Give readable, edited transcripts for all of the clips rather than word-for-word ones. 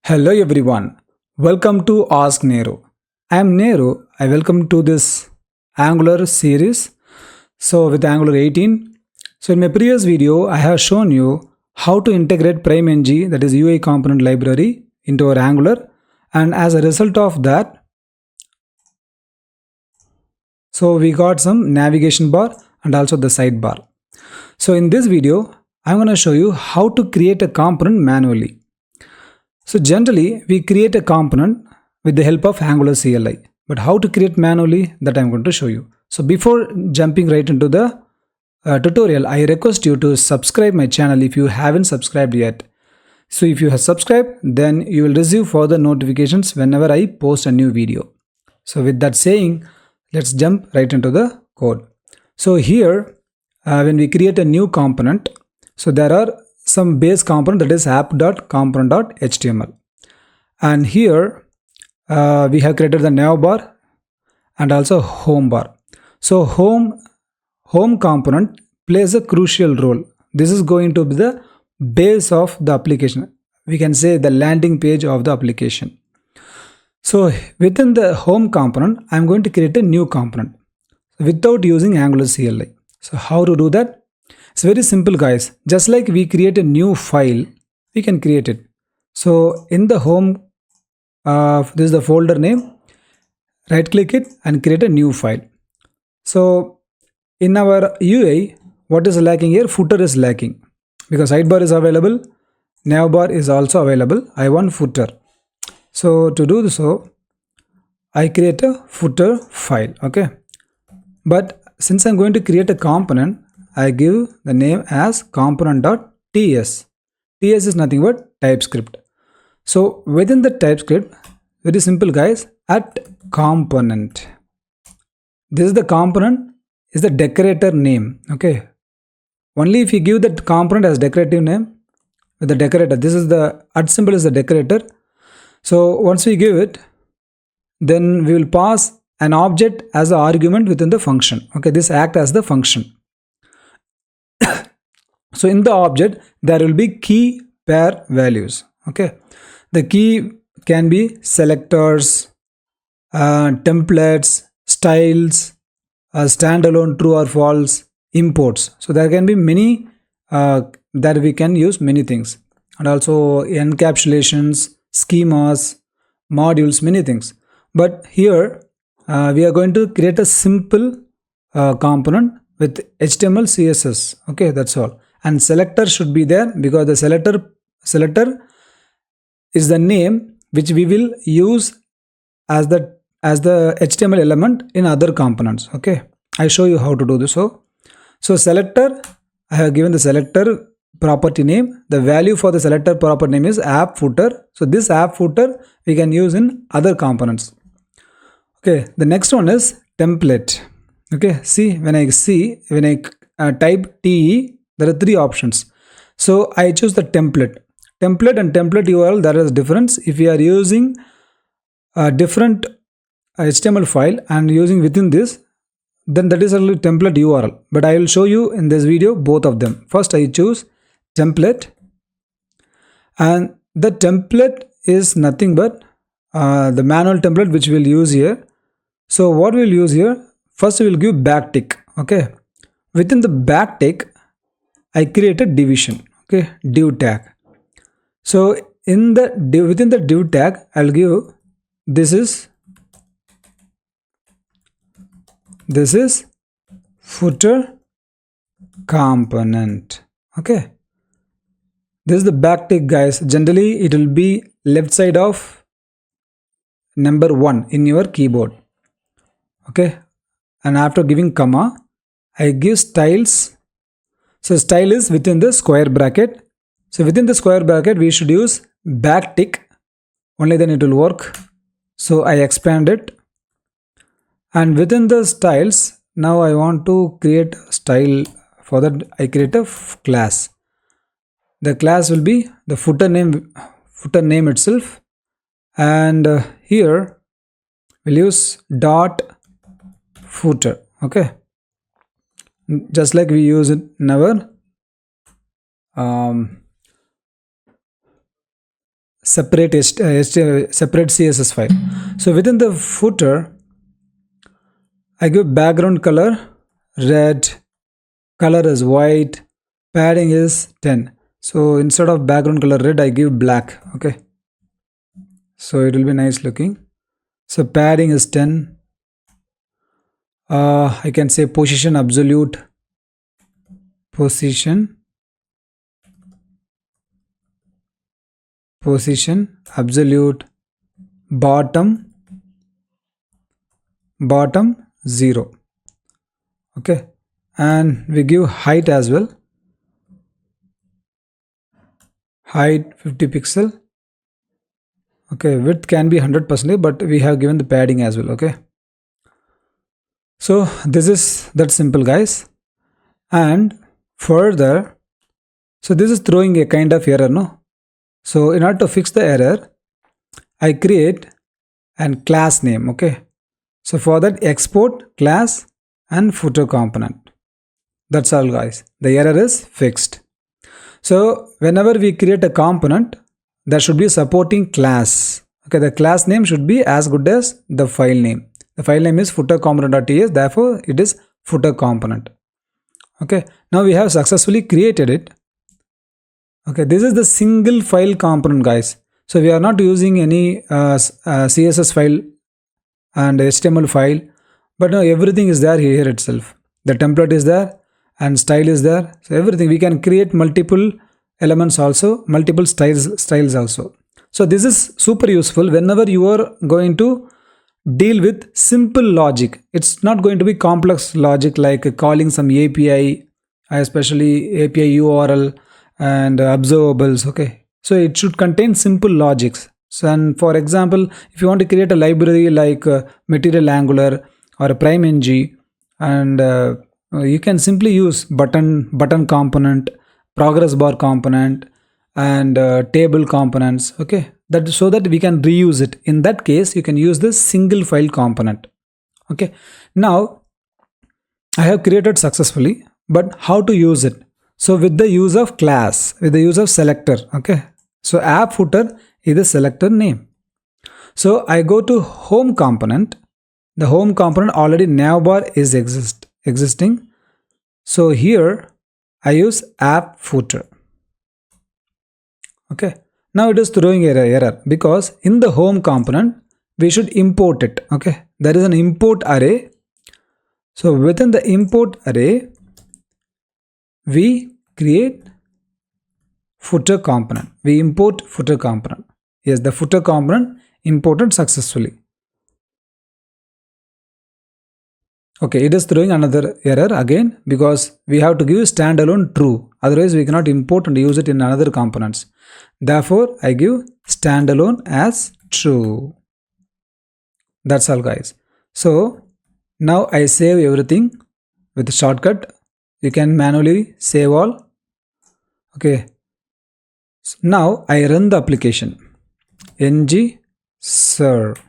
Hello everyone, welcome to Ask Nehru. I am Nehru. I welcome to this Angular series. So with Angular 18. So in my previous video, I have shown you how to integrate PrimeNG, that is UI component library, into our Angular. And as a result of that, so we got some navigation bar and also the sidebar. So in this video, I'm going to show you how to create a component manually. So generally, we create a component with the help of Angular CLI. But how to create manually, that I'm going to show you. So before jumping right into the tutorial, I request you to subscribe my channel if you haven't subscribed yet. So if you have subscribed, then you will receive further notifications whenever I post a new video. So with that saying, let's jump right into the code. So here, when we create a new component, so there are some base component, that is app.component.html, and here we have created the nav bar and also home bar. So home component plays a crucial role. This is going to be the base of the application, we can say the landing page of the application. So within the home component, I'm going to create a new component without using Angular CLI. So how to do that? It's very simple, guys. Just like we create a new file, we can create it. So in the home, this is the folder name. Right click it and create a new file. So in our UI, what is lacking here? Footer is lacking because sidebar is available, navbar is also available. I want footer. So to do so, I create a footer file. Okay, but since I'm going to create a component, I give the name as component.ts. TS is nothing but TypeScript. So within the TypeScript, very simple, guys, at component. This is the component, is the decorator name. Okay. Only if you give that component as decorative name with the decorator, this is the at symbol is the decorator. So once we give it, then we will pass an object as an argument within the function. Okay, this act as the function. So in the object, there will be key pair values. Okay, the key can be selectors, templates, styles, standalone true or false, imports. So there can be many that we can use many things, and also encapsulations, schemas, modules, many things. But here we are going to create a simple component with HTML, CSS. Okay, that's all. And selector should be there because the selector is the name which we will use as the HTML element in other components. Okay, I show you how to do this. So selector, I have given the selector property name. The value for the selector property name is app footer. So this app footer we can use in other components. Okay, the next one is template. Okay, see when I type TE, there are three options. So I choose the template and template URL. There is a difference. If you are using a different HTML file and using within this, then that is a template URL. But I will show you in this video both of them. First I choose template, and the template is nothing but the manual template which we'll use here. So what we'll use here, first we will give backtick. Okay, within the backtick I create a division. Okay, div tag. So in the within the div tag I'll give this is footer component. Okay, this is the backtick, guys. Generally it will be left side of number 1 in your keyboard. Okay, and after giving comma I give styles. So style is within the square bracket. So within the square bracket we should use backtick, only then it will work. So I expand it, and within the styles, now I want to create style. For that I create a class. The class will be the footer name itself, and here we'll use dot footer. Okay, just like we use it in our separate CSS file. So within the footer, I give background color red, color is white, padding is 10. So instead of background color red, I give black. Okay, so it will be nice looking. So padding is 10. I can say position absolute, position absolute, bottom 0. Okay, and we give height as well, height 50 pixel. Okay, width can be 100%, but we have given the padding as well. Okay, so this is that simple, guys. And further, so this is throwing a kind of error, no? So in order to fix the error, I create an class name. Okay, so for that, export class and footer component. That's all, guys. The error is fixed. So whenever we create a component, there should be a supporting class. Okay, the class name should be as good as the file name. The file name is footer component.ts, therefore it is footer component. Okay, now we have successfully created it. Okay, this is the single file component, guys. So we are not using any CSS file and HTML file, but now everything is there here itself. The template is there and style is there. So everything, we can create multiple elements also, multiple styles also. So this is super useful whenever you are going to deal with simple logic. It's not going to be complex logic like calling some API, especially API URL and observables. Okay, so it should contain simple logics. So, and for example, if you want to create a library like material angular or a prime ng, and you can simply use button component, progress bar component, and table components. Okay, that so that we can reuse it. In that case, you can use this single file component. Okay, now I have created successfully, but how to use it? So with the use of class, with the use of selector. Okay, so app footer is the selector name. So I go to home component. The home component already navbar is existing. So here I use app footer. Okay, now it is throwing error because in the home component we should import it. Okay, there is an import array. So within the import array, we create footer component. We import footer component. Yes, the footer component imported successfully. Okay, it is throwing another error again because we have to give standalone true. Otherwise, we cannot import and use it in another components. Therefore, I give standalone as true. That's all, guys. So now I save everything with a shortcut. You can manually save all. Okay. So now I run the application. ng serve.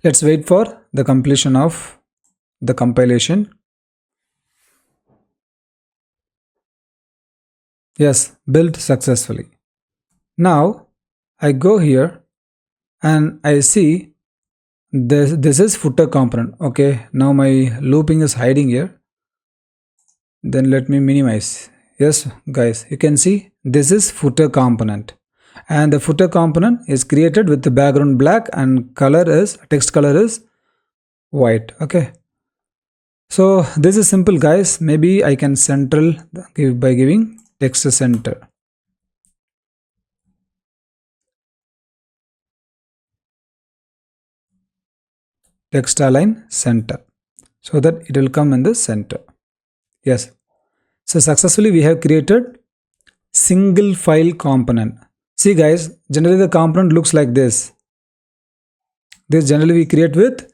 Let's wait for the completion of the compilation. Yes, built successfully. Now I go here and I see this is footer component. Okay, now my looping is hiding here. Then let me minimize. Yes, guys, you can see this is footer component. And the footer component is created with the background black and text color is white. Okay, so this is simple, guys. Maybe I can central by giving text center. Text align center so that it will come in the center. Yes, so successfully we have created single file component. See, guys, generally the component looks like this. This generally we create with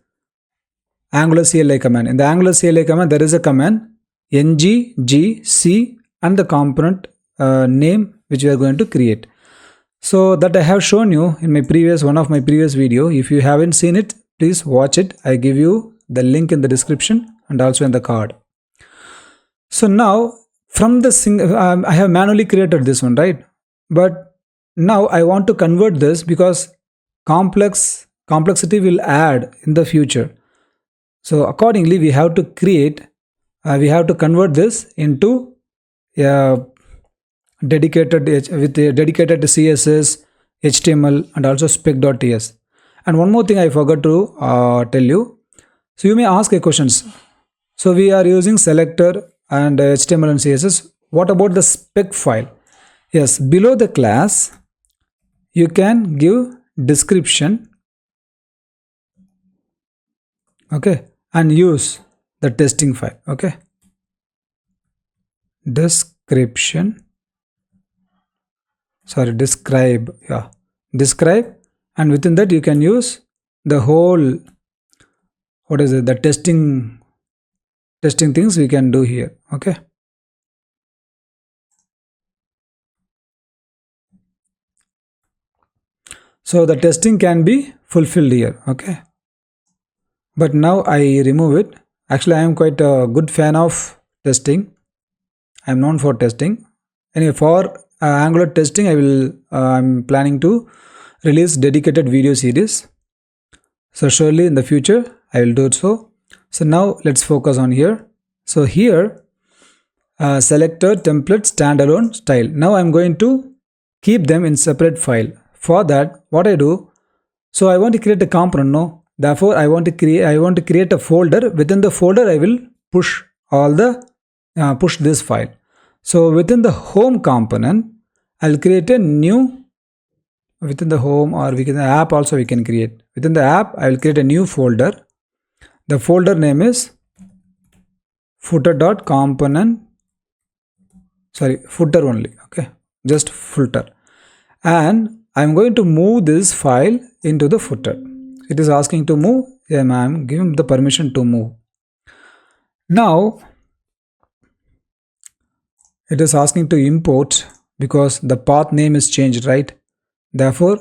Angular CLI command. In the Angular CLI command, there is a command ng-gc and the component name which we are going to create. So that I have shown you in my one of my previous video. If you haven't seen it, please watch it. I give you the link in the description and also in the card. So now from the I have manually created this one, right? But now I want to convert this because complexity will add in the future. So accordingly, we have to we have to convert this into a with a dedicated CSS, HTML, and also spec.ts. And one more thing I forgot to tell you. So you may ask a questions. So we are using selector and HTML and CSS. What about the spec file? Yes, below the class, you can give description, okay, and use the testing file, okay. Description, sorry, describe, yeah, describe, and within that you can use the whole, what is it, the testing things we can do here, okay. So the testing can be fulfilled here, okay. But now I remove it. Actually, I am quite a good fan of testing. I am known for testing. Anyway, for Angular testing, I'm planning to release dedicated video series. So surely in the future, I will do it so. So now let's focus on here. So here, selector, template, standalone, style. Now I'm going to keep them in separate file. For that, what I do, so I want to create a component, no? Therefore, I want to create a folder. Within the folder, I will push all the push this file. So within the home component, I'll create a new, within the home, or within the app also we can create. Within the app, I will create a new folder. The folder name is footer.component, sorry, footer only, okay, just footer. And I'm going to move this file into the footer. It is asking to move. Yeah, I'm giving the permission to move. Now, it is asking to import because the path name is changed, right? Therefore,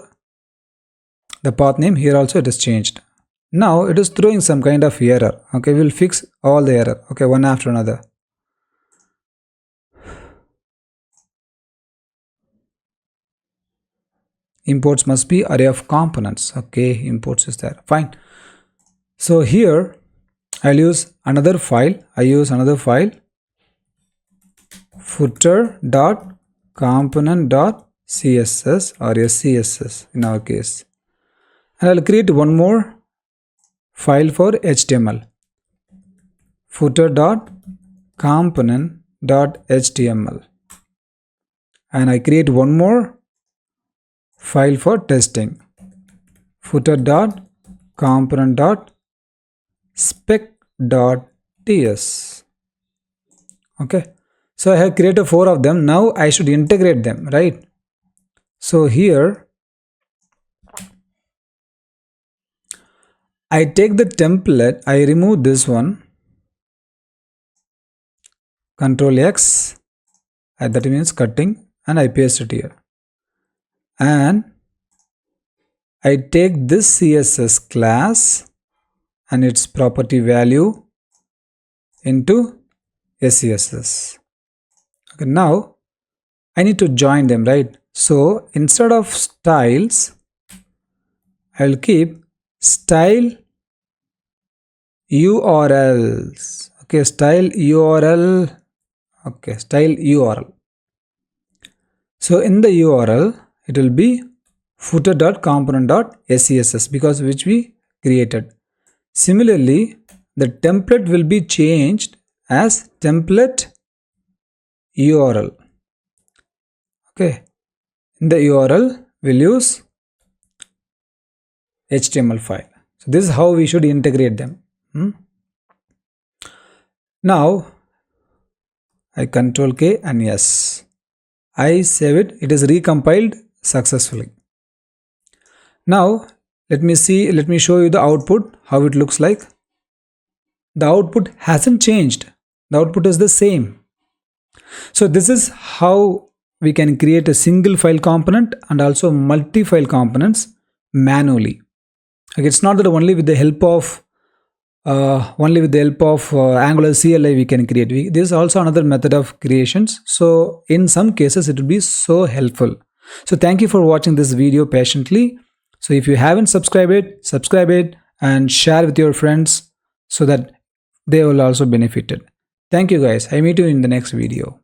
the path name here also it is changed. Now, it is throwing some kind of error. Okay, we'll fix all the error. Okay, one after another. Imports must be array of components. Okay, imports is there. Fine. So here I'll use another file. I use another file, footer.component.css or scss in our case. And I'll create one more file for HTML, footer.component.html. And I create one more file for testing, footer.component.spec.ts. Okay, so I have created 4 of them. Now I should integrate them, right? So here I take the template, I remove this one, Control X, that means cutting, and I paste it here. And I take this CSS class and its property value into SCSS. Okay, now I need to join them, right? So instead of styles, I will keep style URLs. Okay, style URL. Okay, style URL. So in the URL, it will be footer.component.scss because which we created. Similarly, the template will be changed as template URL. Okay, in the URL we'll use HTML file. So this is how we should integrate them. Now I Control K and yes, I save it. It is recompiled successfully. Now let me show you the output, how it looks like. The output hasn't changed. The output is the same. So this is how we can create a single file component and also multi-file components manually. Like it's not that only with the help of only with the help of Angular CLI we can create. This is also another method of creations. So in some cases it will be so helpful. So thank you for watching this video patiently. So if you haven't subscribe it and share with your friends so that they will also benefit it. Thank you guys. I meet you in the next video.